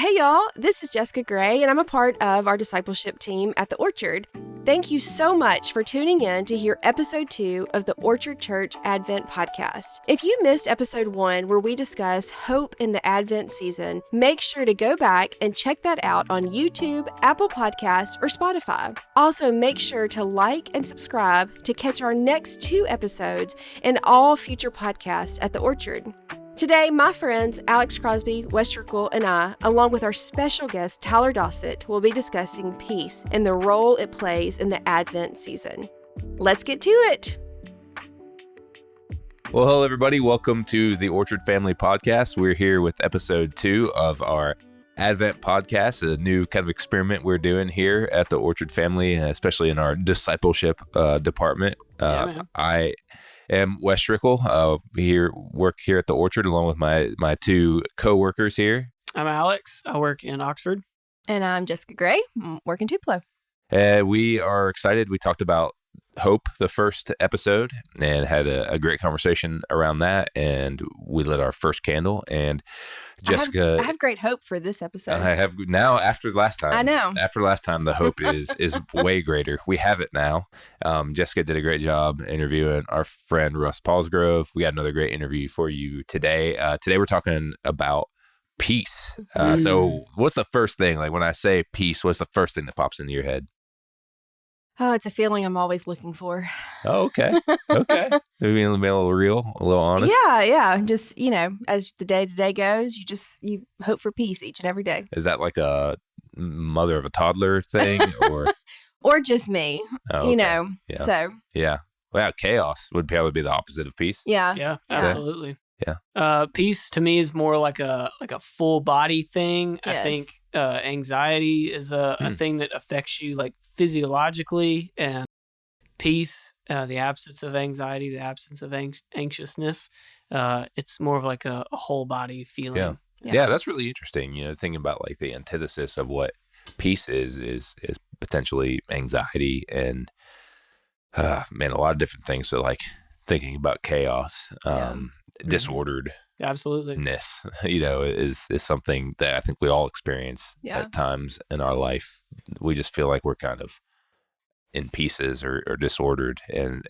Hey y'all, this is Jessica Gray, and I'm a part of our discipleship team at The Orchard. Thank you so much for tuning in to hear episode 2 of the Orchard Church Advent podcast. If you missed episode 1, where we discuss hope in the Advent season, make sure to go back and check that out on YouTube, Apple Podcasts, or Spotify. Also, make sure to like and subscribe to catch our next 2 episodes and all future podcasts at The Orchard. Today, my friends Alex Crosby, Wes Trickle, and I, along with our special guest Tyler Dossett, will be discussing peace and the role it plays in the Advent season. Let's get to it. Well, hello, everybody. Welcome to the Orchard Family Podcast. We're here with episode 2 of our Advent podcast, a new kind of experiment we're doing here at the Orchard Family, especially in our discipleship department. I am Wes Trickle. Work here at the Orchard along with my 2 co-workers here. I'm Alex. I work in Oxford. And I'm Jessica Gray, working Tupelo. We are excited. We talked about hope the first episode and had a great conversation around that, and we lit our first candle. And Jessica, I have great hope for this episode. I have now after last time. I know. After last time, the hope is way greater. We have it now. Jessica did a great job interviewing our friend Russ Paulsgrove. We got another great interview for you today. Today we're talking about peace. So what's the first thing? Like when I say peace, what's the first thing that pops into your head? Oh, it's a feeling I'm always looking for. Oh, okay. Okay. Maybe a little real, a little honest. Yeah. Just, as the day-to-day goes, you hope for peace each and every day. Is that like a mother of a toddler thing or? Or just me, Okay. Yeah. So. Yeah. Well, chaos would probably be the opposite of peace. Yeah. Yeah, absolutely. Yeah. Peace to me is more like a full body thing. Yes. I think anxiety is a thing that affects you like physiologically, and peace, the absence of anxiety, the absence of anxiousness, it's more of like a whole body feeling. Yeah, that's really interesting. Thinking about like the antithesis of what peace is potentially anxiety and a lot of different things. So like thinking about chaos, disorderedness, Absolutely. is something that I think we all experience at times in our life. We just feel like we're kind of in pieces or disordered, and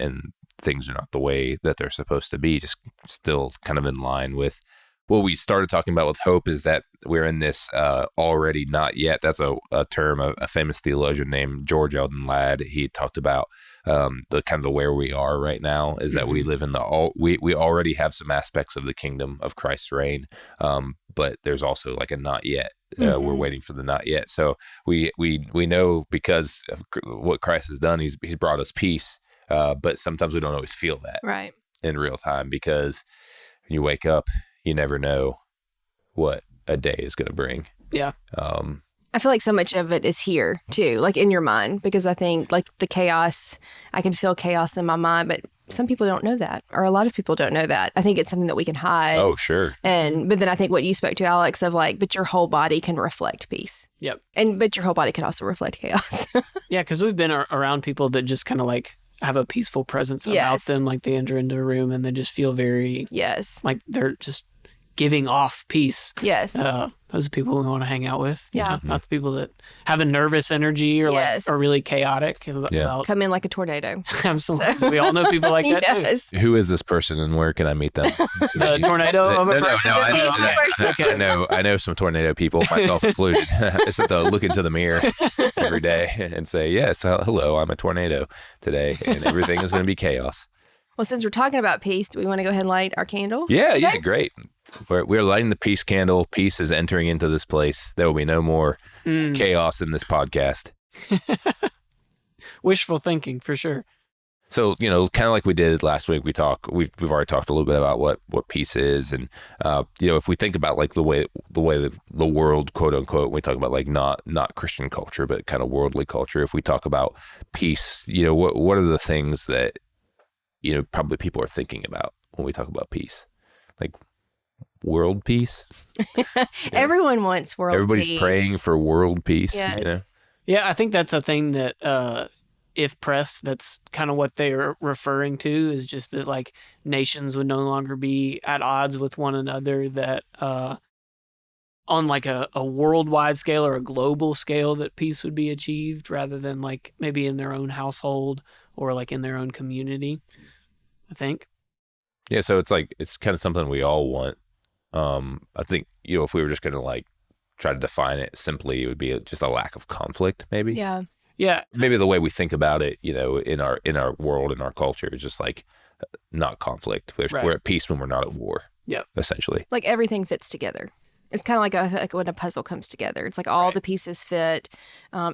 things are not the way that they're supposed to be, just still kind of in line with what we started talking about with hope, is that we're in this already not yet. That's a term, a famous theologian named George Eldon Ladd. He talked about the kind of the where we are right now is that we live in we already have some aspects of the kingdom of Christ's reign, but there's also like a not yet. We're waiting for the not yet. So we know because of what Christ has done, he's brought us peace, but sometimes we don't always feel that Right. in real time, because when you wake up, you never know what a day is going to bring. Yeah. I feel like so much of it is here too, like in your mind, because I think like the chaos, I can feel chaos in my mind, but some people don't know that, or a lot of people don't know that. I think it's something that we can hide. Oh, sure. But then I think what you spoke to, Alex, of like, but your whole body can reflect peace. Yep. But your whole body can also reflect chaos. Yeah, because we've been around people that just kind of like have a peaceful presence about them. Like they enter into a room and they just feel very, like they're just giving off peace. Yes. Those are people we want to hang out with. Yeah. Not the people that have a nervous energy or like are really chaotic. About, Come in like a tornado. Absolutely. So. We all know people like that too. Who is this person and where can I meet them? The tornado of a person? I know some tornado people, myself included. I just have to look into the mirror every day and say, yes, hello, I'm a tornado today, and everything is going to be chaos. Well, since we're talking about peace, do we want to go ahead and light our candle? Yeah, great. We're lighting the peace candle. Peace is entering into this place. There will be no more chaos in this podcast. Wishful thinking, for sure. So, kind of like we did last week, we've already talked a little bit about what peace is. And, if we think about like the way the world, quote unquote, we talk about like not Christian culture, but kind of worldly culture. If we talk about peace, what are the things that, probably people are thinking about when we talk about peace? Like world peace? Everyone wants world peace. Everybody's praying for world peace. Yes. Yeah, I think that's a thing that, if pressed, that's kind of what they are referring to, is just that like nations would no longer be at odds with one another, that on like a worldwide scale or a global scale that peace would be achieved rather than like maybe in their own household or like in their own community, I think. Yeah, so it's like, it's kind of something we all want. I think, if we were just going to like try to define it simply, it would be just a lack of conflict, maybe. Yeah. Yeah. Maybe the way we think about it, in our world, in our culture, is just like not conflict. We're at peace when we're not at war. Yeah. Essentially. Like everything fits together. It's kind of like when a puzzle comes together. It's like all the pieces fit,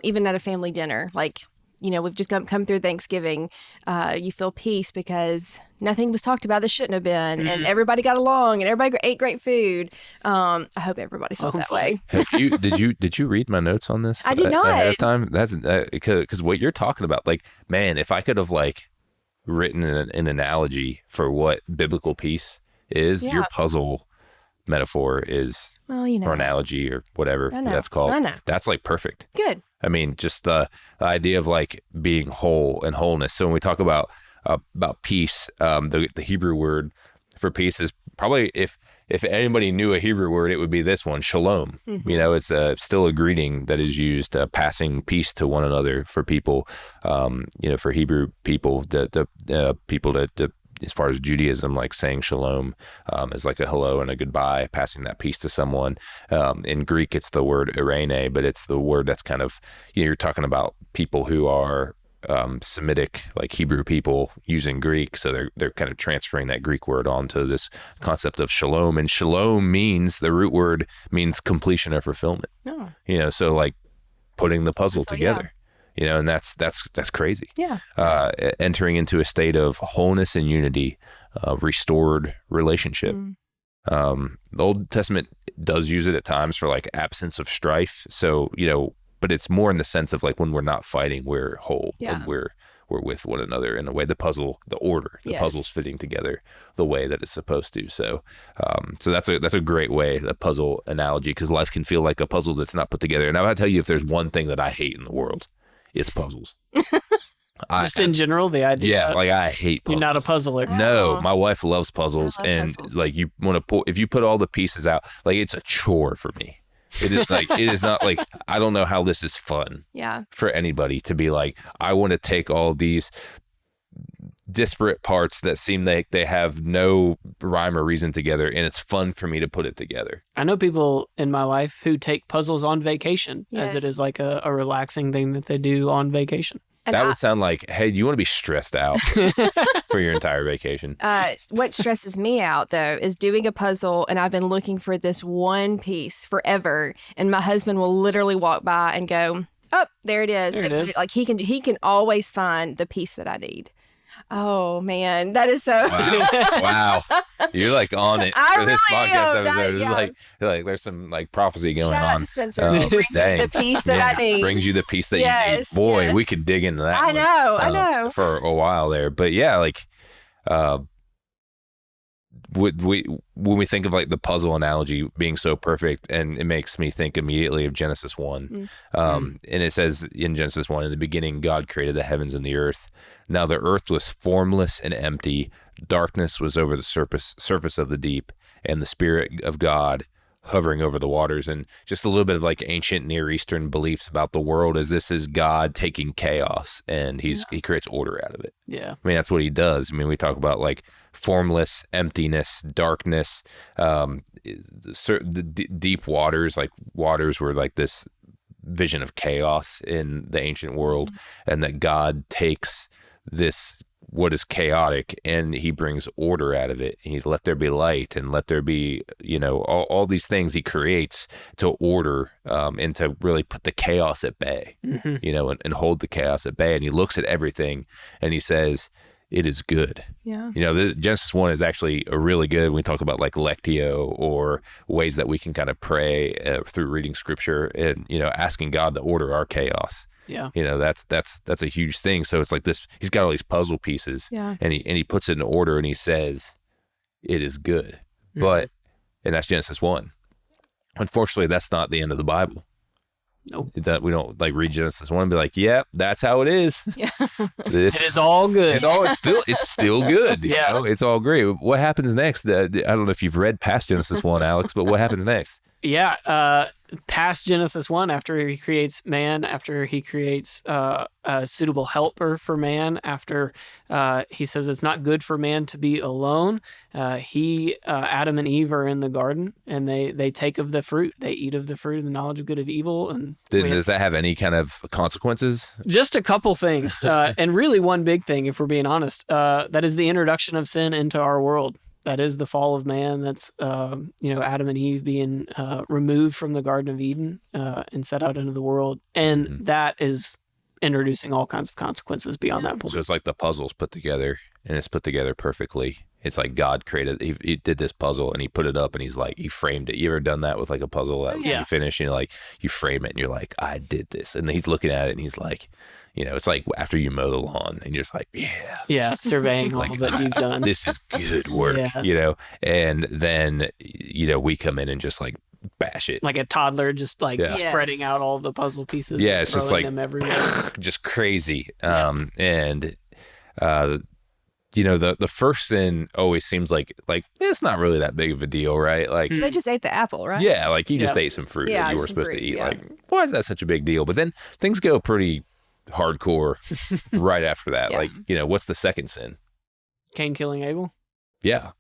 even at a family dinner. Like, we've just come through Thanksgiving. You feel peace because nothing was talked about that shouldn't have been, and everybody got along, and everybody ate great food. I hope everybody felt that way. Did you read my notes on this? I did not. Ahead of time? That's because what you're talking about, like, man, if I could have like written an analogy for what biblical peace is, your puzzle metaphor is, or analogy or whatever that's called. I know. That's like perfect. Good. I mean, just the idea of like being whole and wholeness. So when we talk about peace, the Hebrew word for peace is probably, if anybody knew a Hebrew word, it would be this one, shalom. Mm-hmm. It's still a greeting that is used, passing peace to one another for people. For Hebrew people, the people that as far as Judaism, like saying shalom is like a hello and a goodbye, passing that peace to someone. In Greek, it's the word eirene, but it's the word that's kind of, you're talking about people who are Semitic, like Hebrew people using Greek. So they're kind of transferring that Greek word onto this concept of shalom. And shalom means, the root word means completion or fulfillment. Oh. So like putting the puzzle together. Yeah. And that's crazy. Yeah. Entering into a state of wholeness and unity, restored relationship. The Old Testament does use it at times for like absence of strife. So, but it's more in the sense of like when we're not fighting, we're whole and we're with one another in a way. The puzzle's fitting together the way that it's supposed to. So, that's a great way, the puzzle analogy, because life can feel like a puzzle that's not put together. And I gotta tell you, if there's one thing that I hate in the world, it's puzzles. Just in general, the idea. Yeah, like I hate puzzles. You're not a puzzler. No, my wife loves puzzles, and puzzles. Like you want to if you put all the pieces out, like it's a chore for me. It is like, it is not like, I don't know how this is fun. Yeah. For anybody to be like, I want to take all these disparate parts that seem like they have no rhyme or reason together, and it's fun for me to put it together. I know people in my life who take puzzles on vacation, as it is like a relaxing thing that they do on vacation. And that would sound like, hey, do you want to be stressed out for your entire vacation? What stresses me out, though, is doing a puzzle, and I've been looking for this one piece forever, and my husband will literally walk by and go, oh, there it is. There it is. Like he can always find the piece that I need. Oh, man, that is so... Wow. You're like on it for this podcast episode. It's yeah. like there's some like prophecy going Shout on. out to Spencer. He brings me the piece that I need. Brings you the piece that you need. Boy, we could dig into that I know. For a while there. But yeah, like when we think of like the puzzle analogy being so perfect, and it makes me think immediately of Genesis 1. And it says in Genesis 1, in the beginning, God created the heavens and the earth. Now the earth was formless and empty. Darkness was over the surface of the deep, and the Spirit of God hovering over the waters. And just a little bit of like ancient Near Eastern beliefs about the world is this is God taking chaos, and he creates order out of it. Yeah. I mean, that's what he does. I mean, we talk about like formless, emptiness, darkness, the deep waters, like waters were like this vision of chaos in the ancient world, and that God takes this, what is chaotic, and he brings order out of it. He let there be light, and let there be, all these things he creates to order, and to really put the chaos at bay, and hold the chaos at bay. And he looks at everything and he says, it is good. Yeah. Genesis 1 is actually a really good, when we talk about like lectio, or ways that we can kind of pray through reading scripture and, asking God to order our chaos. Yeah. That's a huge thing. So it's like this, he's got all these puzzle pieces, and he puts it in order, and he says, it is good. And that's Genesis 1. Unfortunately, that's not the end of the Bible. Nope. We don't like read Genesis 1 and be like, yep, that's how it is. Yeah. It is all good. It's still good. Yeah. It's all great. What happens next? I don't know if you've read past Genesis 1, Alex, but what happens next? Past Genesis 1, after he creates man, after he creates a suitable helper for man, after he says it's not good for man to be alone, Adam and Eve are in the garden, and they take of the fruit. They eat of the fruit of the knowledge of good and evil. And does that have any kind of consequences? Just a couple things. And really one big thing, if we're being honest, that is the introduction of sin into our world. That is the fall of man. That's, Adam and Eve being removed from the Garden of Eden and set out into the world. And that is introducing all kinds of consequences beyond that point. So it's like the puzzle's put together, and it's put together perfectly. It's like God created, he did this puzzle, and he put it up, and he's like, he framed it. You ever done that with like a puzzle that you finish, and you frame it, and you're like, I did this. And he's looking at it, and he's like, it's like after you mow the lawn, and you're just like, surveying all that you've done. This is good work, and then, we come in and just like bash it. Like a toddler, just like spreading out all the puzzle pieces. Yeah, it's just like them everywhere. Just crazy. And, the first sin always seems like it's not really that big of a deal, right? Like they just ate the apple, right? Yeah, like you just ate some fruit that you were supposed to eat. Like, why is that such a big deal? But then things go pretty hardcore right after that. Like, what's the second sin? Cain killing Abel. Yeah,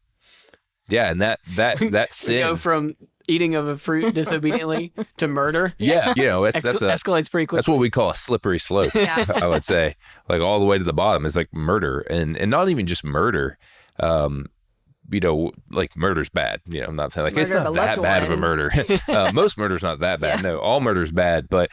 and that sin go from eating of a fruit disobediently to murder. Yeah, that's escalates pretty quickly. That's what we call a slippery slope. I would say, like all the way to the bottom is like murder, and not even just murder. Like murder's bad. I'm not saying like it's not that bad of a murder. Most murder's not that bad. No, all murder's bad. But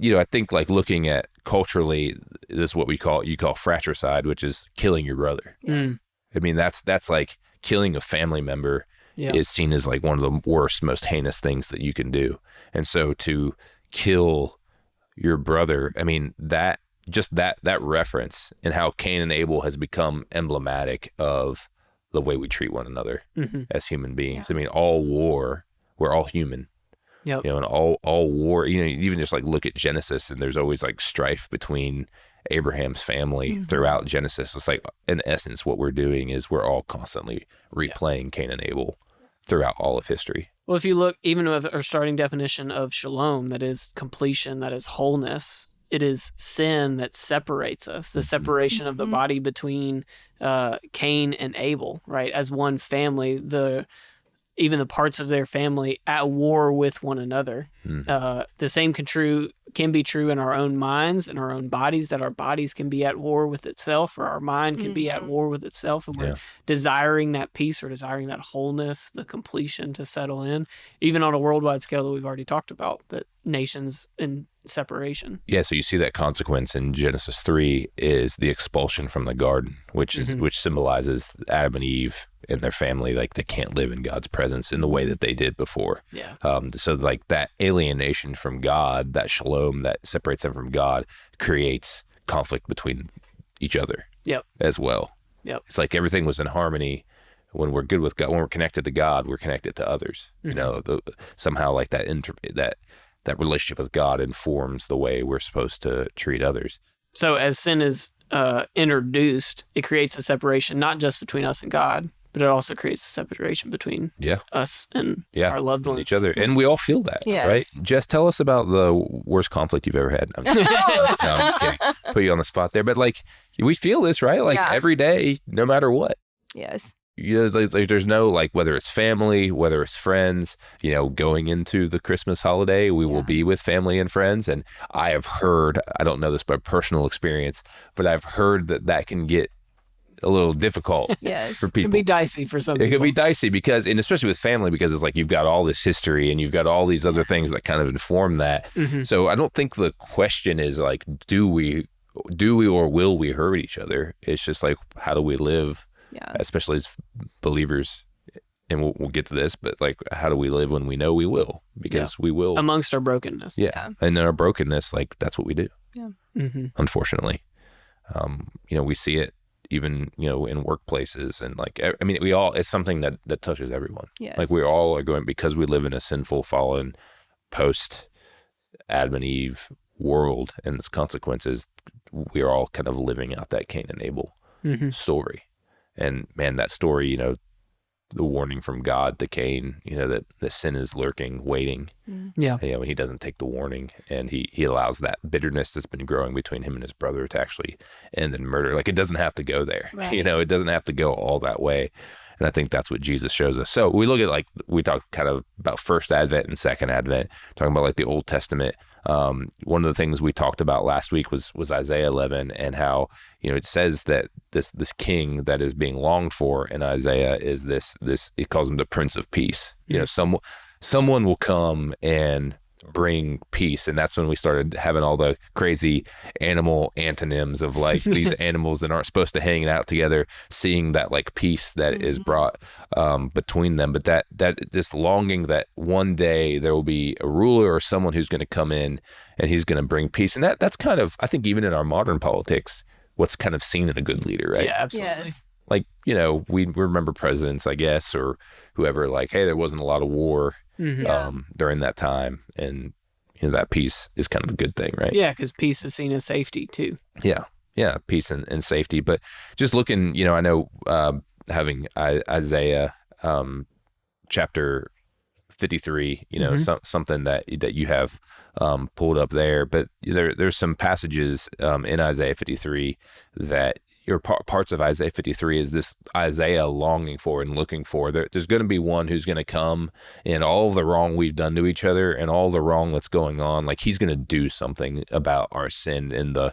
I think like looking at culturally, this is what you call fratricide, which is killing your brother. I mean, that's like killing a family member. Is seen as like one of the worst, most heinous things that you can do. And so to kill your brother, I mean, that reference and how Cain and Abel has become emblematic of the way we treat one another as human beings. I mean, all war, we're all human. And all war, even just like look at Genesis, and there's always like strife between Abraham's family throughout Genesis. It's like, in essence, what we're doing is we're all constantly replaying Cain and Abel throughout all of history. Well, if you look, even with our starting definition of shalom, that is completion, that is wholeness, it is sin that separates us, the separation of the body between Cain and Abel, right? As one family, even the parts of their family at war with one another. The same can be true in our own minds and our own bodies, that our bodies can be at war with itself, or our mind can be at war with itself, and we're desiring that peace or desiring that wholeness, the completion to settle in, even on a worldwide scale that we've already talked about, that nations in separation. Yeah, so you see that consequence in Genesis 3 is the expulsion from the garden, which symbolizes Adam and Eve and their family, like they can't live in God's presence in the way that they did before. So like that alienation from God, that shalom that separates them from God, creates conflict between each other as well. It's like everything was in harmony. When we're good with God, when we're connected to God, we're connected to others. Somehow like that relationship with God informs the way we're supposed to treat others. So as sin is introduced, it creates a separation not just between us and God, but it also creates a separation between us and our loved ones. Each other. And we all feel that, right? Jess, tell us about the worst conflict you've ever had. No, I'm just kidding. Put you on the spot there. But like, we feel this, right? Like every day, no matter what. Yes. There's no, like, whether it's family, whether it's friends, going into the Christmas holiday, we will be with family and friends. And I have heard, I don't know this by personal experience, but I've heard that can get a little difficult for people. It can be dicey for some people. It can be dicey because, and especially with family, because it's like you've got all this history and you've got all these other things that kind of inform that. So I don't think the question is like, do we or will we hurt each other? It's just like, how do we live? Especially as believers, and we'll get to this, but like, how do we live when we know we will? Because we will. Amongst our brokenness. And in our brokenness, like, that's what we do. Unfortunately. We see it even, in workplaces, and like, I mean, it's something that touches everyone. Like, we all are going, because we live in a sinful, fallen, post Adam and Eve world and its consequences, we are all kind of living out that Cain and Abel story. And man, that story, warning from God to Cain, that sin is lurking, waiting. Yeah. And, he doesn't take the warning, and he allows that bitterness that's been growing between him and his brother to actually end in murder. Like, it doesn't have to go there. Right. It doesn't have to go all that way. And I think that's what Jesus shows us. So we look at, we talked kind of about first Advent and second Advent, talking about the Old Testament. One of the things we talked about last week was Isaiah 11, and how, it says that this king that is being longed for in Isaiah is this, he calls him the Prince of Peace. Someone will come and bring peace. And that's when we started having all the crazy animal antonyms of these animals that aren't supposed to hang out together, seeing that peace that is brought between them. But that this longing that one day there will be a ruler or someone who's going to come in and he's going to bring peace. And that's kind of, I think, even in our modern politics, what's kind of seen in a good leader, right? Yeah, absolutely. Yes. We remember presidents, I guess, or whoever, hey, there wasn't a lot of war during that time, and that peace is kind of a good thing, right? Yeah, because peace is seen as safety too. Yeah, peace and safety. But just looking, I know having Isaiah chapter 53, something that you have pulled up there, but there's some passages in Isaiah 53 that parts of Isaiah 53 is this Isaiah longing for and looking for. There's going to be one who's going to come, and all the wrong we've done to each other and all the wrong that's going on, he's going to do something about our sin and the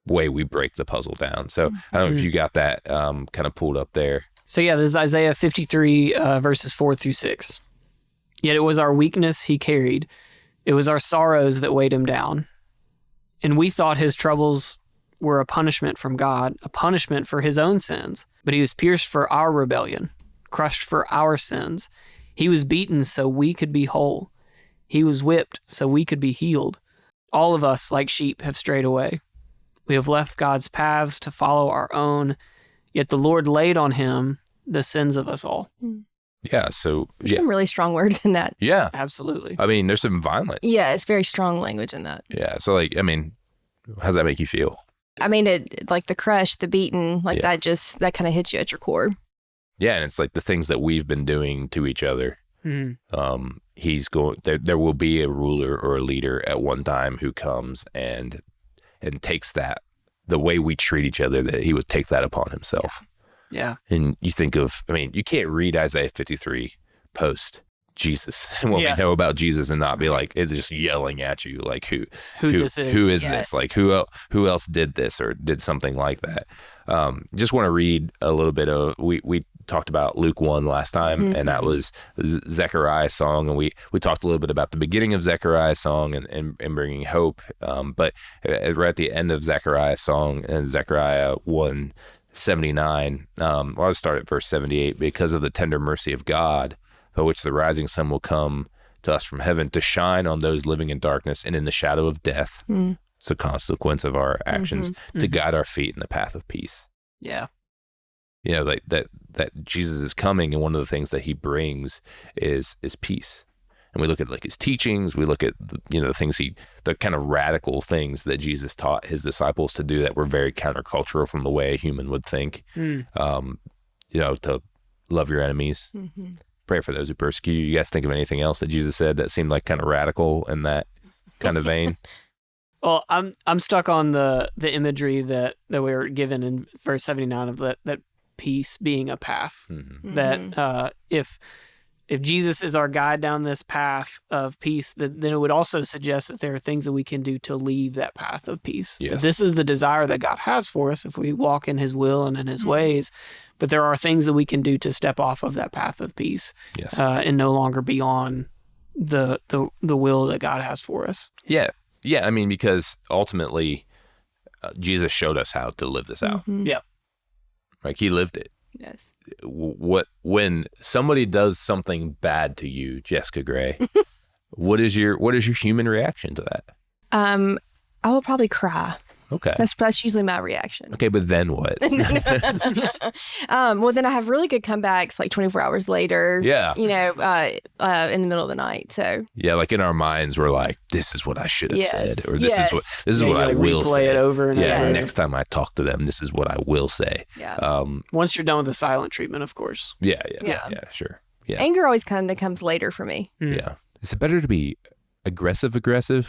way we break the puzzle down. So I don't know if you got that kind of pulled up there. So yeah, this is Isaiah 53 verses 4-6. Yet it was our weakness he carried. It was our sorrows that weighed him down. And we thought his troubles were a punishment from God, a punishment for his own sins. But he was pierced for our rebellion, crushed for our sins. He was beaten so we could be whole. He was whipped so we could be healed. All of us, like sheep, have strayed away. We have left God's paths to follow our own, yet the Lord laid on him the sins of us all. Yeah, so... There's some really strong words in that. Yeah. Absolutely. I mean, there's some violent. Yeah, it's very strong language in that. Yeah, so how does that make you feel? I mean, it the crush, the beaten, that kind of hits you at your core. Yeah, and it's the things that we've been doing to each other. He's going. There will be a ruler or a leader at one time who comes and takes that, the way we treat each other, that he would take that upon himself. Yeah. And you think of, you can't read Isaiah 53 post Jesus and what we know about Jesus and not be it's just yelling at you who this is. Who is this? Who else did this or did something like that? Just want to read a little bit of, we talked about Luke 1 last time, and that was Zechariah's song, and we talked a little bit about the beginning of Zechariah's song and bringing hope, but right at the end of Zechariah's song, in Zechariah 1:79, I'll start at verse 78. Because of the tender mercy of God, by which the rising sun will come to us from heaven to shine on those living in darkness and in the shadow of death. It's a consequence of our actions, to guide our feet in the path of peace. Yeah. That Jesus is coming, and one of the things that he brings is peace. And we look at his teachings, we look at the things the kind of radical things that Jesus taught his disciples to do that were very countercultural from the way a human would think. To love your enemies, pray for those who persecute you. You guys think of anything else that Jesus said that seemed kind of radical in that kind of vein? Well, I'm stuck on the imagery that we were given in verse 79 of that peace being a path. That if Jesus is our guide down this path of peace, then it would also suggest that there are things that we can do to leave that path of peace. Yes. This is the desire that God has for us if we walk in his will and in his ways. But there are things that we can do to step off of that path of peace, and no longer be on the will that God has for us. Yeah. Yeah. Because ultimately, Jesus showed us how to live this out. Yeah. He lived it. Yes. When somebody does something bad to you, Jessica Gray, what is your human reaction to that? I will probably cry. Okay. That's usually my reaction. Okay, but then what? Well, then I have really good comebacks like 24 hours later. Yeah. You know, in the middle of the night. So yeah, like in our minds, we're like, this is what I should have said, or this Yes. is what I will say. It over and Yeah, over. the next time I talk to them, this is what I will say. yeah. Once you're done with the silent treatment, of course. Yeah, sure. Yeah. Anger always kind of comes later for me. Yeah. Is it better to be aggressive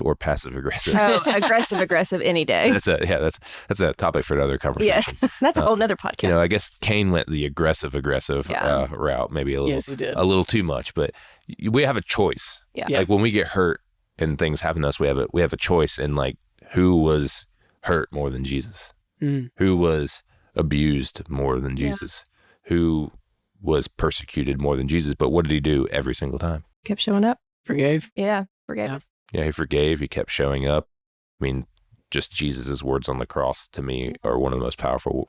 or passive aggressive? Oh, aggressive any day. That's a topic for another conversation. Yes. That's a whole nother podcast. You know, I guess Cain went the aggressive Yeah. route, maybe a little, Yes, he did. a little too much, but we have a choice. Yeah. Yeah. Like when we get hurt and things happen to us, we have a choice in like who was hurt more than Jesus, who was abused more than Jesus, who was persecuted more than Jesus. But what did he do every single time? Kept showing up. Forgave. Yeah. Forgave Yeah. us. Yeah, he forgave. He kept showing up. I mean, just Jesus's words on the cross to me are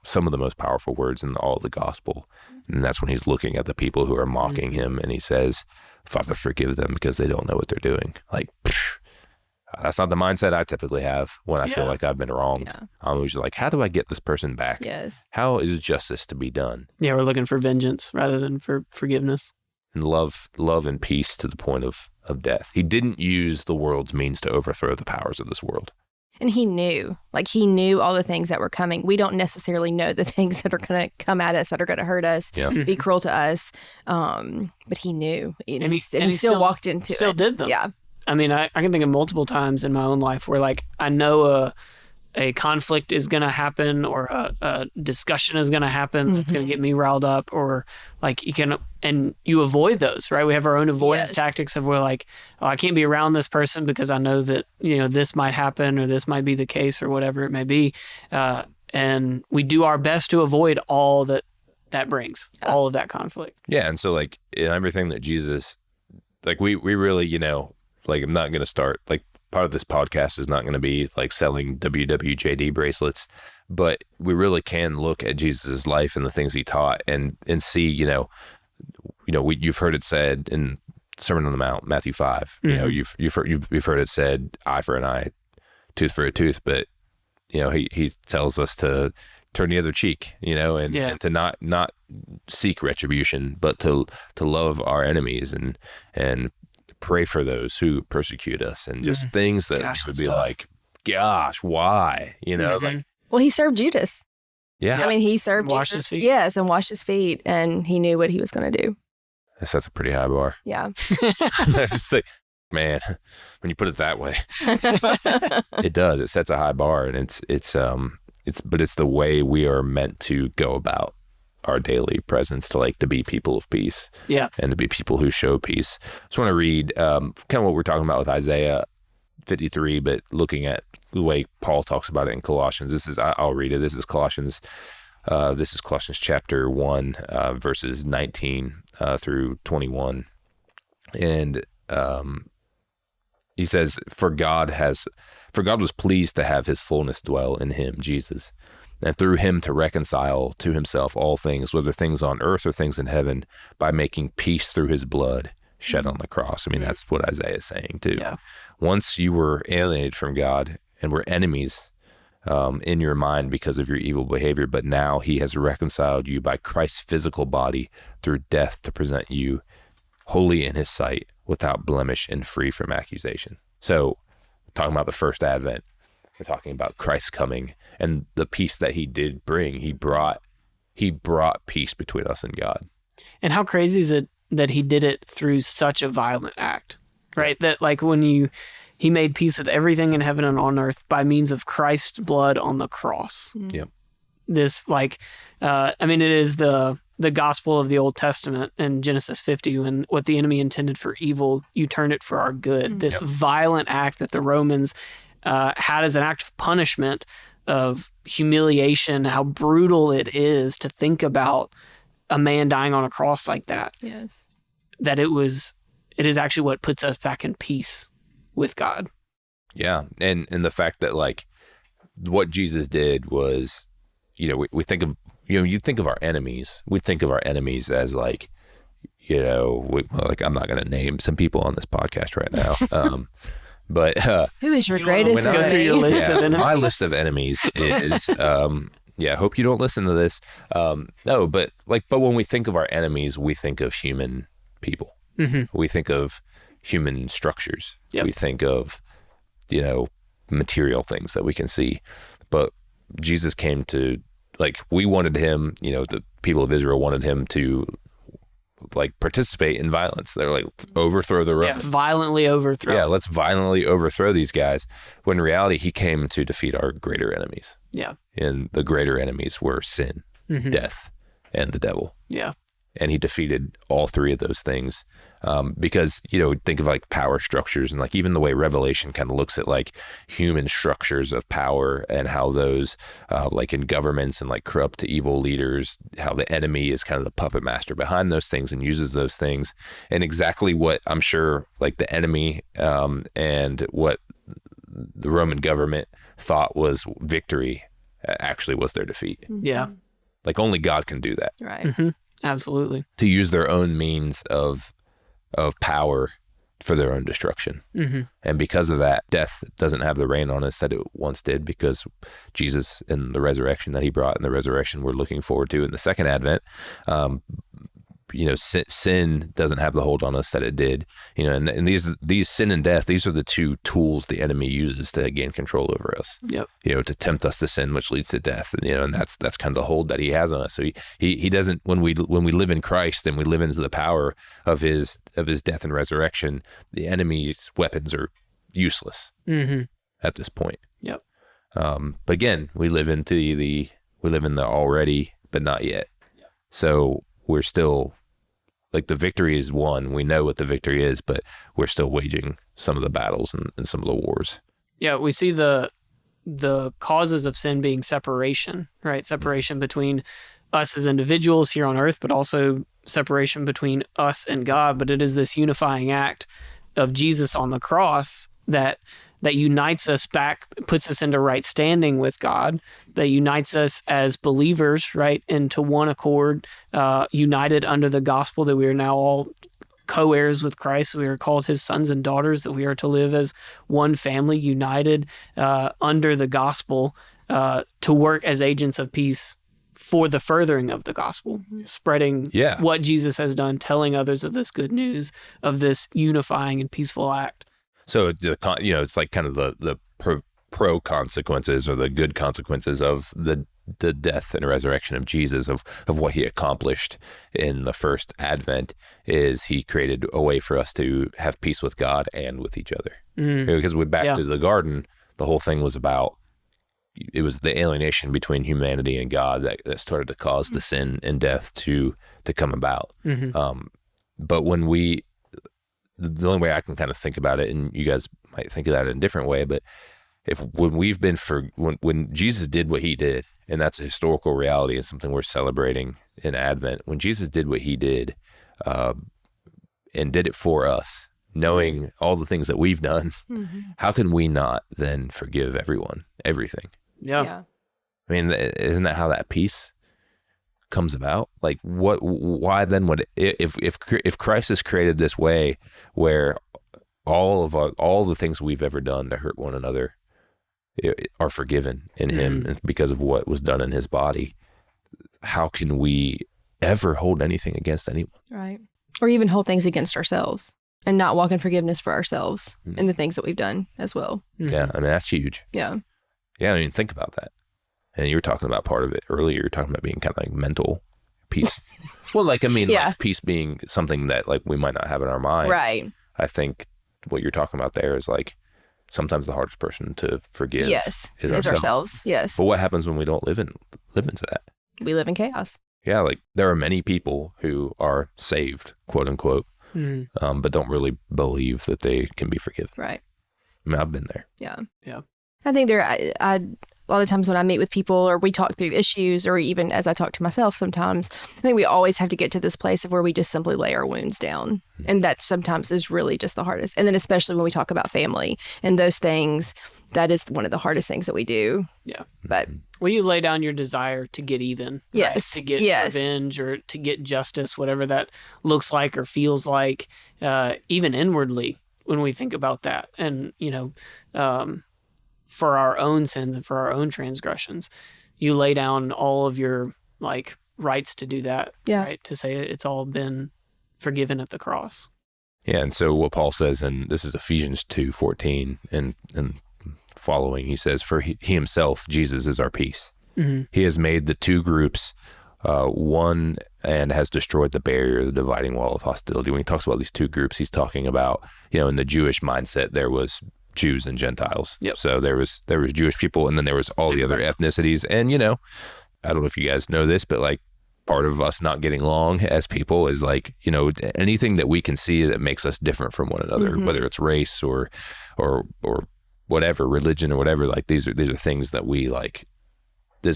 some of the most powerful words in all the gospel. And that's when he's looking at the people who are mocking him and he says, Father, forgive them because they don't know what they're doing. Like, that's not the mindset I typically have when I feel like I've been wronged. Yeah. I'm always like, how do I get this person back? Yes. How is justice to be done? Yeah, we're looking for vengeance rather than for forgiveness. And love and peace to the point of death. He didn't use the world's means to overthrow the powers of this world. And he knew all the things that were coming. We don't necessarily know the things that are going to come at us, that are going to hurt us, be cruel to us. But he knew. And he still walked into it. Still did them. Yeah. I mean, I can think of multiple times in my own life where, like, I know a conflict is going to happen or a discussion is going to happen that's going to get me riled up, or like you avoid those, right? We have our own avoidance tactics of we're like, oh, I can't be around this person because I know that, you know, this might happen or this might be the case or whatever it may be. And we do our best to avoid all that brings, all of that conflict. Yeah. And so like in everything that Jesus, like we really, you know, like I'm not going to start, like part of this podcast is not going to be like selling WWJD bracelets, but we really can look at Jesus' life and the things he taught and see, you've heard it said in Sermon on the Mount, Matthew 5, you know, you've heard it said eye for an eye, tooth for a tooth, but you know, he tells us to turn the other cheek, you know, and to not seek retribution, but to love our enemies and pray for those who persecute us, and just things that would be tough. Like, gosh, why? You know, like. Well, he served Judas. Yeah. I mean, he served washed Judas. his feet. Yes, and washed his feet, and he knew what he was going to do. That's a pretty high bar. Yeah. I just think, man, when you put it that way, it does. It sets a high bar, and it's the way we are meant to go about our daily presence, to be people of peace, and to be people who show peace. I just want to read kind of what we're talking about with Isaiah 53, but looking at the way Paul talks about it in Colossians. I'll read it. This is Colossians chapter 1, verses 19 through 21, and he says, "For God was pleased to have His fullness dwell in Him, Jesus, and through him to reconcile to himself all things, whether things on earth or things in heaven, by making peace through his blood shed on the cross." I mean, that's what Isaiah is saying too. Yeah. Once you were alienated from God and were enemies in your mind because of your evil behavior, but now he has reconciled you by Christ's physical body through death to present you holy in his sight, without blemish and free from accusation. So, talking about the first advent, we're talking about Christ coming and the peace that he did bring. He brought peace between us and God. And how crazy is it that he did it through such a violent act, right? That like when he made peace with everything in heaven and on earth by means of Christ's blood on the cross. Yep. This it is the gospel of the Old Testament in Genesis 50, when what the enemy intended for evil, you turn it for our good. This violent act that the Romans had as an act of punishment, of humiliation, how brutal it is to think about a man dying on a cross like that. Yes. That it is actually what puts us back in peace with God. Yeah. And the fact that like what Jesus did was, you know, we think of, you know, you think of our enemies. We think of our enemies as like, you know, like I'm not going to name some people on this podcast right now. But who is your greatest enemy? Go through your list of enemies. My list of enemies is I hope you don't listen to this. No, but when we think of our enemies, we think of human people. Mm-hmm. We think of human structures. Yep. We think of, material things that we can see. But Jesus came to, we wanted him, the people of Israel wanted him to, participate in violence. They're like, overthrow the Romans. Yeah, violently overthrow. Yeah, let's violently overthrow these guys. When in reality, he came to defeat our greater enemies. Yeah. And the greater enemies were sin, mm-hmm. death, and the devil. Yeah. And he defeated all three of those things because, think of power structures and even the way Revelation kind of looks at human structures of power and how those in governments and corrupt evil leaders, how the enemy is kind of the puppet master behind those things and uses those things. And exactly what I'm sure the enemy and what the Roman government thought was victory actually was their defeat. Yeah. Only God can do that. Right. Mm-hmm. Absolutely. To use their own means of power for their own destruction. Mm-hmm. And because of that, death doesn't have the reign on us that it once did, because Jesus and the resurrection that he brought and the resurrection we're looking forward to in the second advent, sin doesn't have the hold on us that it did, and these sin and death, these are the two tools the enemy uses to gain control over us. Yep. To tempt us to sin, which leads to death, and that's kind of the hold that he has on us. So he doesn't, when we live in Christ and we live into the power of his death and resurrection, the enemy's weapons are useless mm-hmm. at this point. Yep. But again, we live in the already but not yet. Yep. So we're still, the victory is won. We know what the victory is, but we're still waging some of the battles and some of the wars. Yeah, we see the causes of sin being separation, right? Separation between us as individuals here on earth, but also separation between us and God. But it is this unifying act of Jesus on the cross that unites us back, puts us into right standing with God, that unites us as believers, right, into one accord, united under the gospel that we are now all co-heirs with Christ. We are called his sons and daughters, that we are to live as one family, united under the gospel, to work as agents of peace for the furthering of the gospel, spreading what Jesus has done, telling others of this good news, of this unifying and peaceful act. So, it's kind of the pro consequences or the good consequences of the death and resurrection of Jesus, of what he accomplished in the first advent, is he created a way for us to have peace with God and with each other. Because to the garden, the whole thing was about, it was the alienation between humanity and God that started to cause the sin and death to come about. Mm-hmm. But when the only way I can kind of think about it, and you guys might think of that in a different way, but when Jesus did what he did, and that's a historical reality and something we're celebrating in Advent, when Jesus did what he did, and did it for us, knowing all the things that we've done, mm-hmm. how can we not then forgive everyone, everything? Yeah. I mean, isn't that how that peace comes about? Why then would, if Christ has created this way where all the things we've ever done to hurt one another are forgiven in him because of what was done in his body, how can we ever hold anything against anyone? Right. Or even hold things against ourselves and not walk in forgiveness for ourselves and the things that we've done as well. Mm-hmm. Yeah. I mean, that's huge. Yeah. Yeah. I mean, think about that. And you were talking about part of it earlier. You're talking about being kind of mental peace. Well, peace being something that we might not have in our minds. Right. I think what you're talking about there is sometimes the hardest person to forgive is ourselves. Yes. But what happens when we don't live into that? We live in chaos. Yeah. There are many people who are saved, quote unquote, but don't really believe that they can be forgiven. Right. I mean, I've been there. Yeah. Yeah. I think a lot of times when I meet with people or we talk through issues, or even as I talk to myself sometimes, I think we always have to get to this place of where we just simply lay our wounds down. And that sometimes is really just the hardest. And then especially when we talk about family and those things, that is one of the hardest things that we do. Yeah. But well, you lay down your desire to get even. Yes. Right? To get revenge or to get justice, whatever that looks like or feels like, even inwardly. when we think about that. And, for our own sins and for our own transgressions, you lay down all of your like rights to do that, right? To say it's all been forgiven at the cross. Yeah, and so what Paul says, and this is Ephesians 2:14 and following, he says, for he himself, Jesus, is our peace. Mm-hmm. He has made the two groups one and has destroyed the barrier, the dividing wall of hostility. When he talks about these two groups, he's talking about, in the Jewish mindset, there was Jews and Gentiles. Yep. So there was Jewish people, and then there was all the other ethnicities. And, I don't know if you guys know this, but like part of us not getting along as people is like, anything that we can see that makes us different from one another, mm-hmm. whether it's race or whatever, religion or whatever, like these are things that we like,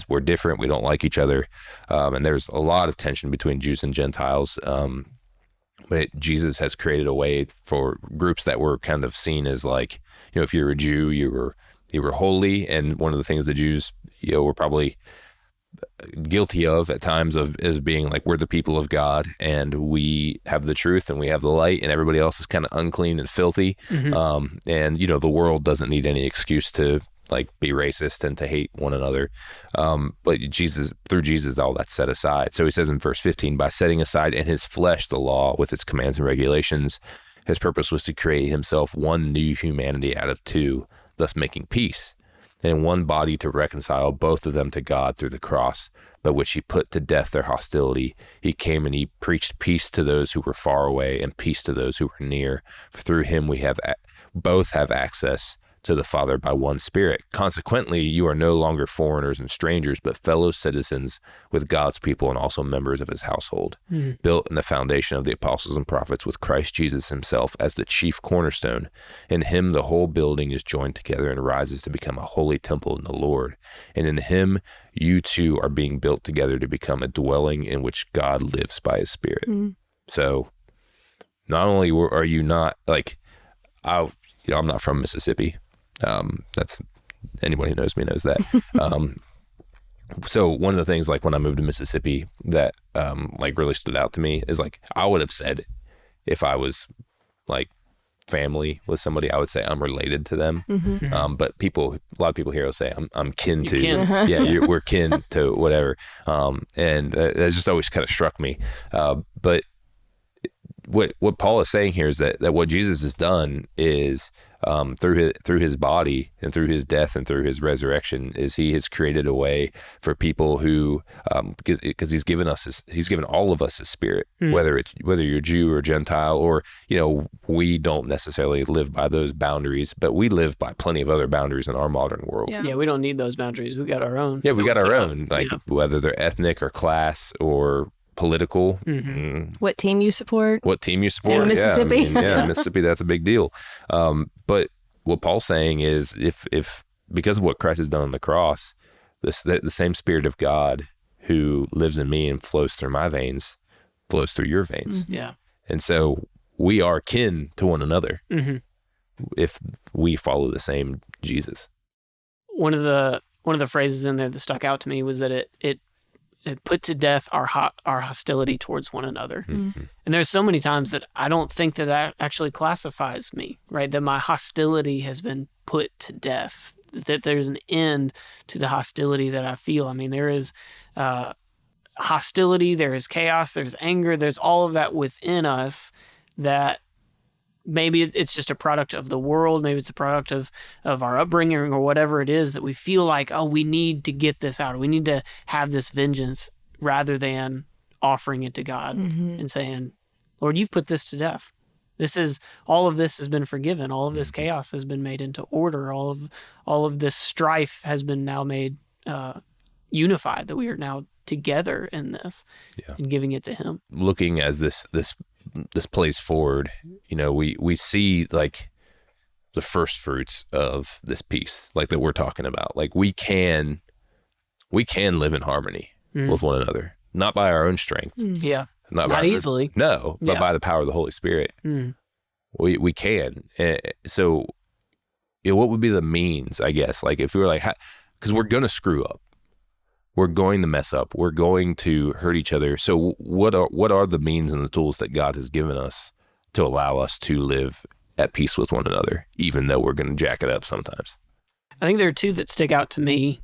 we're different. We don't like each other. And there's a lot of tension between Jews and Gentiles. But Jesus has created a way for groups that were kind of seen as like, if you're a Jew, you were holy. And one of the things the Jews, were probably guilty of at times is being like, we're the people of God and we have the truth and we have the light, and everybody else is kind of unclean and filthy. Mm-hmm. And the world doesn't need any excuse to like be racist and to hate one another. But through Jesus, all that's set aside. So he says in verse 15, by setting aside in his flesh the law with its commands and regulations, his purpose was to create himself one new humanity out of two, thus making peace, and in one body to reconcile both of them to God through the cross, by which he put to death their hostility. He came and he preached peace to those who were far away and peace to those who were near. For through him we both have access to the Father by one Spirit. Consequently, you are no longer foreigners and strangers, but fellow citizens with God's people and also members of his household, built in the foundation of the apostles and prophets, with Christ Jesus himself as the chief cornerstone. In him the whole building is joined together and rises to become a holy temple in the Lord. And in him you two are being built together to become a dwelling in which God lives by his Spirit. So not only are you not like, I'm not from Mississippi. That's anybody who knows me knows that. So one of the things, like when I moved to Mississippi that like really stood out to me is like, I would have said if I was like family with somebody, I would say I'm related to them. Mm-hmm. But a lot of people here will say I'm kin to, yeah, we're kin to whatever. And that just always kind of struck me. But what Paul is saying here is that what Jesus has done is through his body and through his death and through his resurrection is he has created a way for people who because he's given all of us his Spirit, whether you're Jew or Gentile, or we don't necessarily live by those boundaries, but we live by plenty of other boundaries in our modern world. Yeah, we don't need those boundaries. We got our own. Yeah, we got our own, whether they're ethnic or class or political. What team you support in Mississippi. Mississippi, that's a big deal. But what Paul's saying is if because of what Christ has done on the cross, the same Spirit of God who lives in me and flows through my veins flows through your veins. And so we are kin to one another if we follow the same Jesus. One of the phrases in there that stuck out to me was that it put to death our hostility towards one another. Mm-hmm. And there's so many times that I don't think that actually classifies me, right? That my hostility has been put to death, that there's an end to the hostility that I feel. I mean, there is hostility, there is chaos, there's anger, there's all of that within us that maybe it's just a product of the world. Maybe it's a product of our upbringing or whatever it is that we feel like, oh, we need to get this out. We need to have this vengeance, rather offering it to God and saying, Lord, you've put this to death. All of this has been forgiven. All of this chaos has been made into order. All of this strife has been now made unified, that we are now together in this and giving it to him. Looking as this plays forward, we see like the first fruits of this peace, like that we're talking about. Like we can live in harmony with one another, not by our own strength. Yeah. Not easily. No, but by the power of the Holy Spirit. We can. So what would be the means, I guess? Like if we were like, because we're going to screw up. We're going to mess up. We're going to hurt each other. So what are the means and the tools that God has given us to allow us to live at peace with one another, even though we're going to jack it up sometimes. I think there are two that stick out to me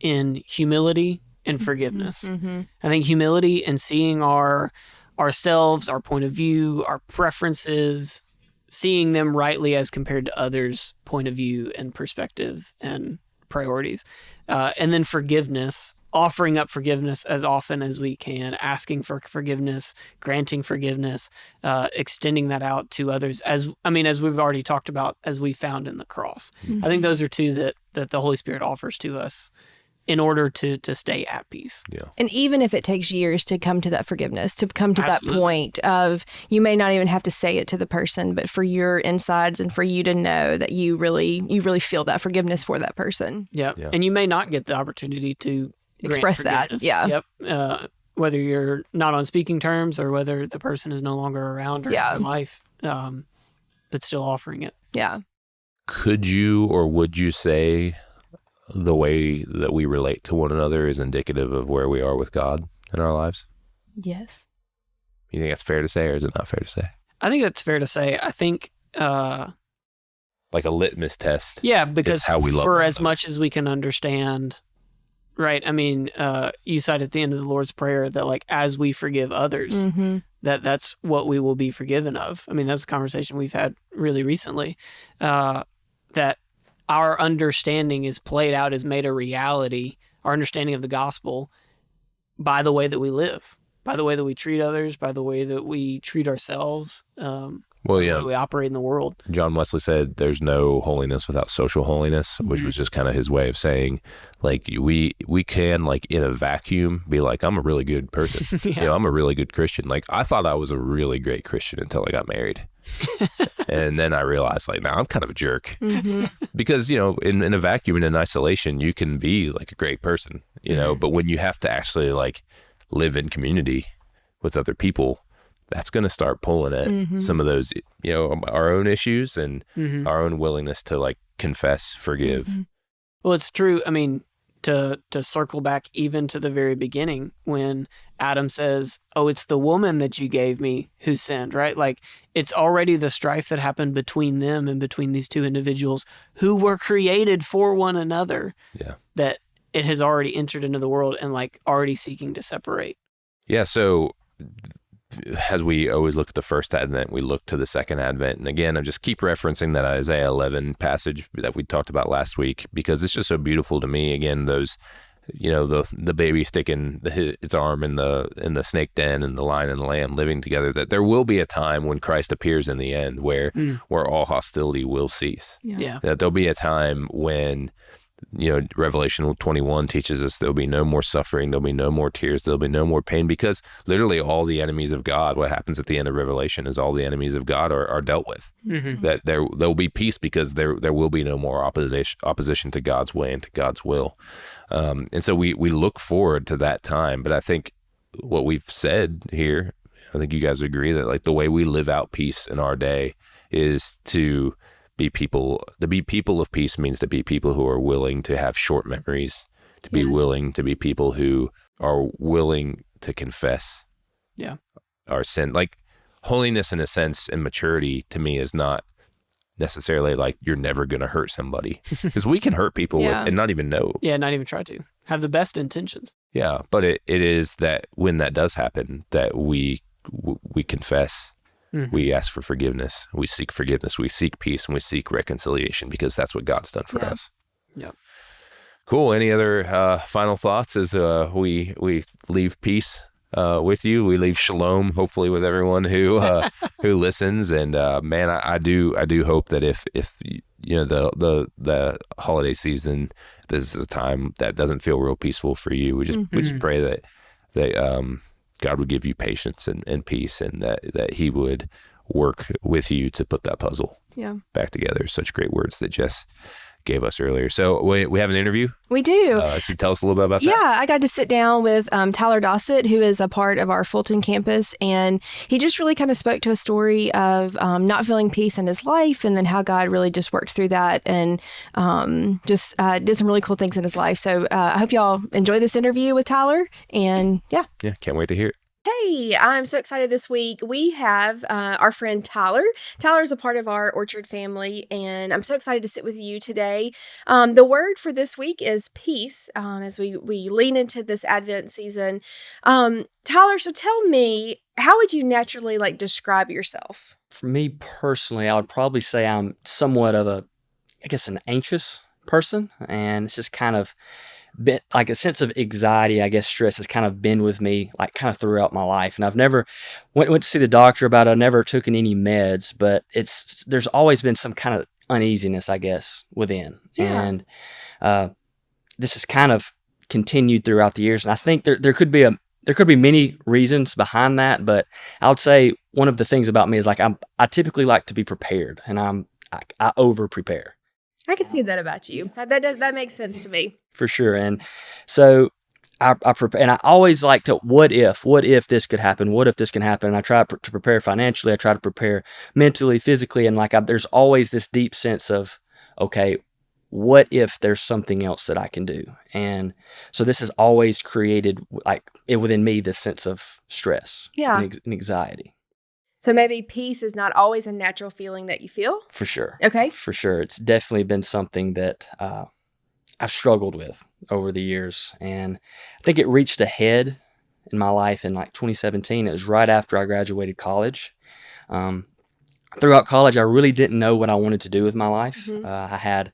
in humility and forgiveness. Mm-hmm. I think humility and seeing ourselves, our point of view, our preferences, seeing them rightly as compared to others' point of view and perspective and priorities. And then forgiveness, offering up forgiveness as often as we can, asking for forgiveness, granting forgiveness, extending that out to others, as we've already talked about, as we found in the cross. Mm-hmm. I think those are two that the Holy Spirit offers to us in order to stay at peace. Yeah. And even if it takes years to come to that forgiveness, to come to Absolutely. that point of, you may not even have to say it to the person, but for your insides and for you to know that you really feel that forgiveness for that person. Yeah. Yeah. And you may not get the opportunity to Express that. forgiveness. Yeah. Yep. Whether you're not on speaking terms or whether the person is no longer around or in life, but still offering it. Yeah. Could you or would you say the way that we relate to one another is indicative of where we are with God in our lives? Yes. You think that's fair to say, or is it not fair to say? I think that's fair to say. I think, Like a litmus test. yeah, because how we love for one as another. much as we can understand, right? I mean, you said at the end of the Lord's Prayer that, like, as we forgive others, Mm-hmm. that's what we will be forgiven of. I mean, that's a conversation we've had really recently, that our understanding is played out, is made a reality, our understanding of the gospel, by the way that we live, by the way that we treat others, by the way that we treat ourselves, Well, the yeah. way we operate in the world. John Wesley said there's no holiness without social holiness, which was just kind of his way of saying, like, we can, like, in a vacuum, be like, I'm a really good person. Yeah. You know, I'm a really good Christian. Like, I thought I was a really great Christian until I got married. And then I realized, like, now I'm kind of a jerk. Mm-hmm. Because, you know, in a vacuum and in isolation, you can be like a great person, you know, but when you have to actually, like, live in community with other people, that's going to start pulling at some of those, you know, our own issues and our own willingness to, like, confess, forgive. Mm-hmm. Well, it's true. I mean, to circle back even to the very beginning when Adam says, oh, it's the woman that you gave me who sinned, right? Like, it's already the strife that happened between them and between these two individuals who were created for one another. Yeah. That it has already entered into the world and, like, already seeking to separate. Yeah. So as we always look at the first Advent, we look to the second Advent. And again, I just keep referencing that Isaiah 11 passage that we talked about last week, because it's just so beautiful to me. Again, those, you know, the baby sticking its arm in the snake den and the lion and the lamb living together, that there will be a time when Christ appears in the end where all hostility will cease. Yeah. That there'll be a time when, you know, Revelation 21 teaches us there'll be no more suffering, there'll be no more tears, there'll be no more pain, because literally all the enemies of God, what happens at the end of Revelation is all the enemies of God are dealt with. Mm-hmm. That there'll be peace because there will be no more opposition to God's way and to God's will. And so we look forward to that time. But I think what we've said here, I think you guys agree that, like, the way we live out peace in our day is to be people of peace means to be people who are willing to have short memories, to be willing to be people who are willing to confess our sin. Like, holiness in a sense and maturity to me is not necessarily like you're never going to hurt somebody, because we can hurt people and not even know. Yeah, not even try to. Have the best intentions. Yeah, but it is that when that does happen, that we confess. We ask for forgiveness. We seek forgiveness. We seek peace, and we seek reconciliation, because that's what God's done for us. Yep. Cool. Any other final thoughts as we leave peace with you? We leave shalom, hopefully, with everyone who listens. And man, I do hope that if you know the holiday season, this is a time that doesn't feel real peaceful for you. We just pray that God would give you patience and peace, and that He would work with you to put that puzzle back together. Such great words that Jess gave us earlier. So we have an interview. We do. So tell us a little bit about that. Yeah, I got to sit down with Tyler Dossett, who is a part of our Fulton campus, and he just really kind of spoke to a story of not feeling peace in his life, and then how God really just worked through that and just did some really cool things in his life. So I hope y'all enjoy this interview with Tyler, and yeah, can't wait to hear it. Hey, I'm so excited this week. We have our friend Tyler. Tyler is a part of our Orchard family, and I'm so excited to sit with you today. The word for this week is peace as we lean into this Advent season. Tyler, so tell me, how would you naturally describe yourself? For me personally, I would probably say I'm somewhat of an anxious person, and it's just kind of been like a sense of anxiety, I guess stress has kind of been with me like kind of throughout my life. And I've never went to see the doctor about it. I've never taken any meds, but there's always been some kind of uneasiness, I guess, within. Yeah. And this has kind of continued throughout the years. And I think there could be many reasons behind that, but I would say one of the things about me is like I typically like to be prepared, and I over prepare. I can see that about you. That makes sense to me. For sure. And so I prepare, and I always like to, what if this could happen? What if this can happen? And I try to prepare financially. I try to prepare mentally, physically. And there's always this deep sense of, okay, what if there's something else that I can do? And so this has always created within me this sense of stress and anxiety. So maybe peace is not always a natural feeling that you feel? For sure. Okay. For sure. It's definitely been something that I've struggled with over the years. And I think it reached a head in my life in 2017. It was right after I graduated college. Throughout college, I really didn't know what I wanted to do with my life. Mm-hmm. I had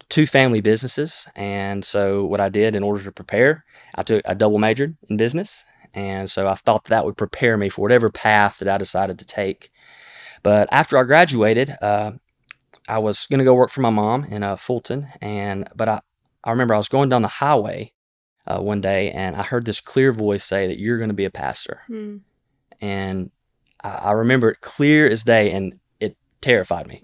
2 family businesses. And so what I did in order to prepare, I double majored in business. And so I thought that would prepare me for whatever path that I decided to take. But after I graduated, I was going to go work for my mom in Fulton. But I remember I was going down the highway one day, and I heard this clear voice say that you're going to be a pastor. And I remember it clear as day, and it terrified me.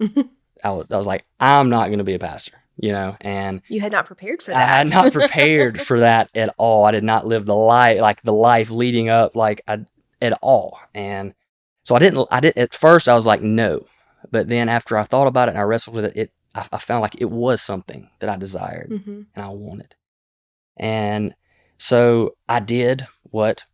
I was like, I'm not going to be a pastor. And you had not prepared for that. I had not prepared for that at all. I did not live the life leading up at all. And so I didn't at first I was like, no, but then after I thought about it and I wrestled with it, I found like it was something that I desired and I wanted. And so I did what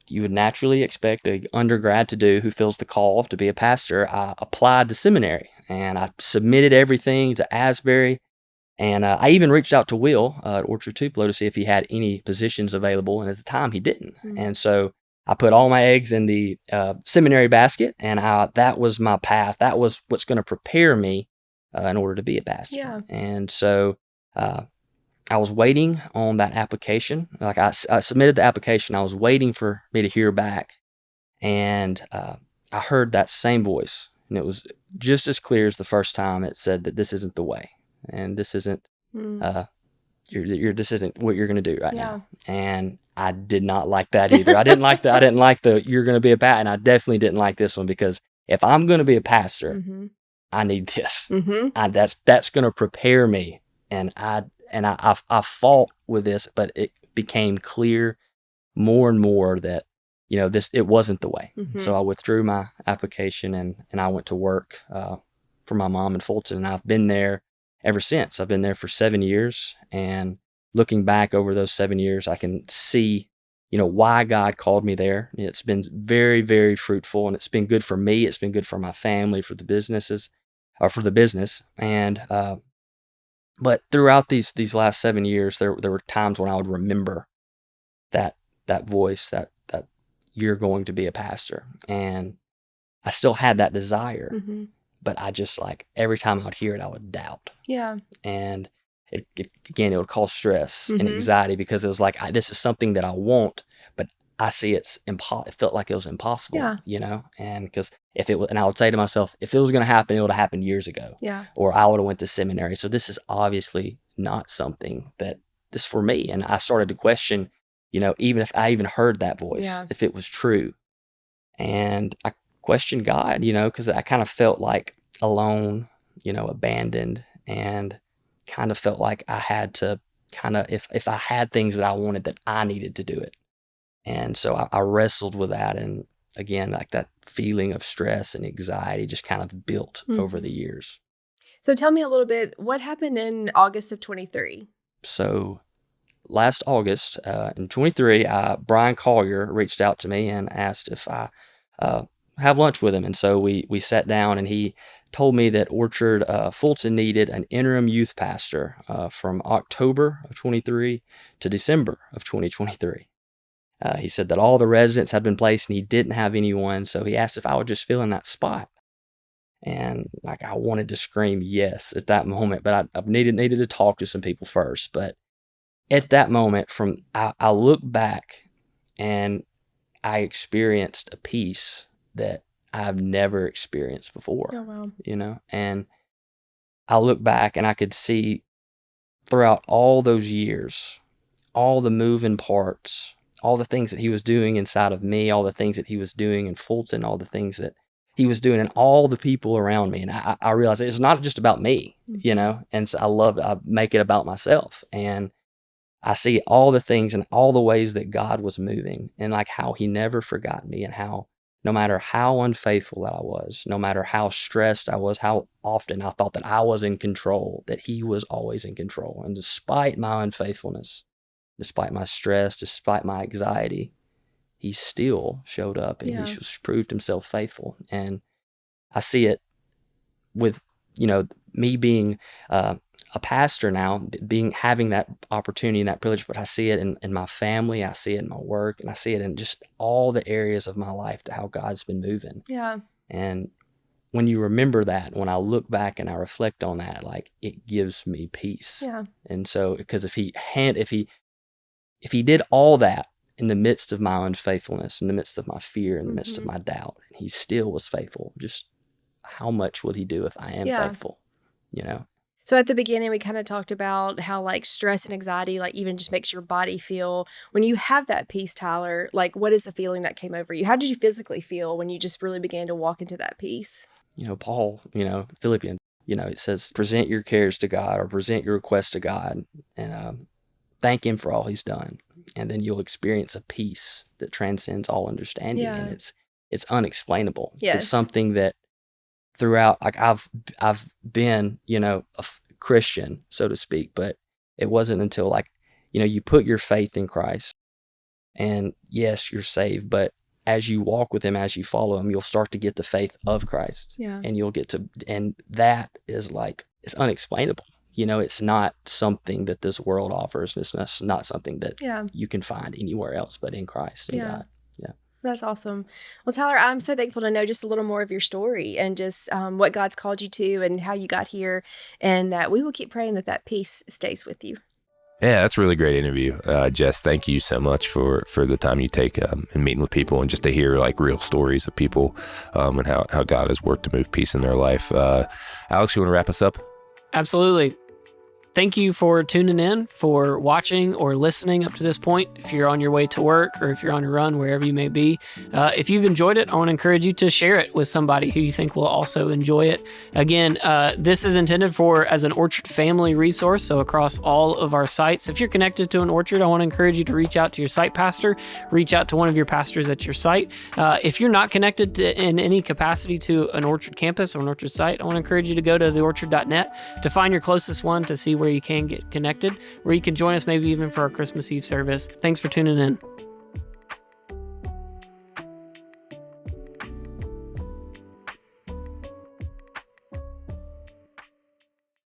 you would naturally expect an undergrad to do who feels the call to be a pastor. I applied to seminary and I submitted everything to Asbury. And I even reached out to Will at Orchard Tupelo to see if he had any positions available. And at the time, he didn't. And so I put all my eggs in the seminary basket, and that was my path. That was what's going to prepare me in order to be a pastor. Yeah. And so I was waiting on that application. I submitted the application. I was waiting for me to hear back. And I heard that same voice. And it was just as clear as the first time. It said that this isn't the way. And this isn't this isn't what you're going to do right now. And I did not like that either. I didn't like that. I didn't like the you're going to be a pastor, and I definitely didn't like this one, because if I'm going to be a pastor, I need this. That's going to prepare me. And I fought with this, but it became clear more and more that it wasn't the way. So I withdrew my application and I went to work for my mom in Fulton, and I've been there ever since. I've been there for 7 years, and looking back over those 7 years, I can see, why God called me there. It's been very, very fruitful, and it's been good for me. It's been good for my family, for the business. And, but throughout these last 7 years, there were times when I would remember that voice, that you're going to be a pastor. And I still had that desire. But I just every time I would hear it, I would doubt. Yeah. And it would cause stress and anxiety, because it was like, this is something that I want, but I see it felt like it was impossible, and because and I would say to myself, if it was going to happen, it would have happened years ago. Yeah. Or I would have went to seminary. So this is obviously not something that is for me. And I started to question, even if I even heard that voice, if it was true. And I questioned God, because I kind of felt like alone, abandoned, and kind of felt like I had to if I had things that I wanted, that I needed to do it. And so I wrestled with that. And again, that feeling of stress and anxiety just kind of built over the years. So tell me a little bit, what happened in August of 23? So last August in 23, Brian Collier reached out to me and asked if I have lunch with him. And so we sat down, and he told me that Orchard Fulton needed an interim youth pastor from October of 23 to December of 2023. He said that all the residents had been placed and he didn't have anyone, so he asked if I would just fill in that spot. And like, I wanted to scream yes at that moment, but I needed to talk to some people first. But at that moment, I look back and I experienced a peace that I've never experienced before. Oh, wow. You know, and I look back and I could see throughout all those years, all the moving parts, all the things that he was doing inside of me, all the things that he was doing in Fulton, all the things that he was doing, and all the people around me. And I realized it's not just about me, you know, and so I make it about myself. And I see all the things and all the ways that God was moving, and like how he never forgot me, and how no matter how unfaithful that I was, no matter how stressed I was, how often I thought that I was in control, that he was always in control. And despite my unfaithfulness, despite my stress, despite my anxiety, he still showed up, and he proved himself faithful. And I see it with, you know, me being a pastor now, having that opportunity and that privilege, but I see it in my family, I see it in my work, and I see it in just all the areas of my life to how God's been moving. Yeah. And when you remember that, when I look back and I reflect on that, like, it gives me peace. Yeah. And so, because if he did all that in the midst of my unfaithfulness, in the midst of my fear, in the midst of my doubt, and he still was faithful, just how much would he do if I am faithful, you know? So at the beginning, we kind of talked about how like stress and anxiety, like even just makes your body feel. When you have that peace, Tyler, like what is the feeling that came over you? How did you physically feel when you just really began to walk into that peace? You know, Paul, you know, Philippians, you know, it says, present your cares to God, or present your requests to God, and thank him for all he's done. And then you'll experience a peace that transcends all understanding. Yeah. And it's unexplainable. Yes. It's something that throughout, like I've been, you know, a Christian, so to speak, but it wasn't until, like, you know, you put your faith in Christ, and yes, you're saved, but as you walk with him, as you follow him, you'll start to get the faith of Christ. Yeah. And you'll get to, and that is like, it's unexplainable. You know, it's not something that this world offers. It's not something that you can find anywhere else but in Christ and God. Yeah. That's awesome. Well, Tyler, I'm so thankful to know just a little more of your story and just what God's called you to and how you got here, and that we will keep praying that peace stays with you. Yeah, that's a really great interview. Jess, thank you so much for the time you take in meeting with people, and just to hear like real stories of people and how God has worked to move peace in their life. Alex, you want to wrap us up? Absolutely. Thank you for tuning in, for watching or listening up to this point. If you're on your way to work or if you're on your run, wherever you may be, if you've enjoyed it, I want to encourage you to share it with somebody who you think will also enjoy it. Again, this is intended as an Orchard family resource, so across all of our sites. If you're connected to an Orchard, I want to encourage you to reach out to your site pastor, reach out to one of your pastors at your site. If you're not connected in any capacity to an Orchard campus or an Orchard site, I want to encourage you to go to theorchard.net to find your closest one, to see where you can get connected, where you can join us maybe even for our Christmas Eve service. Thanks for tuning in.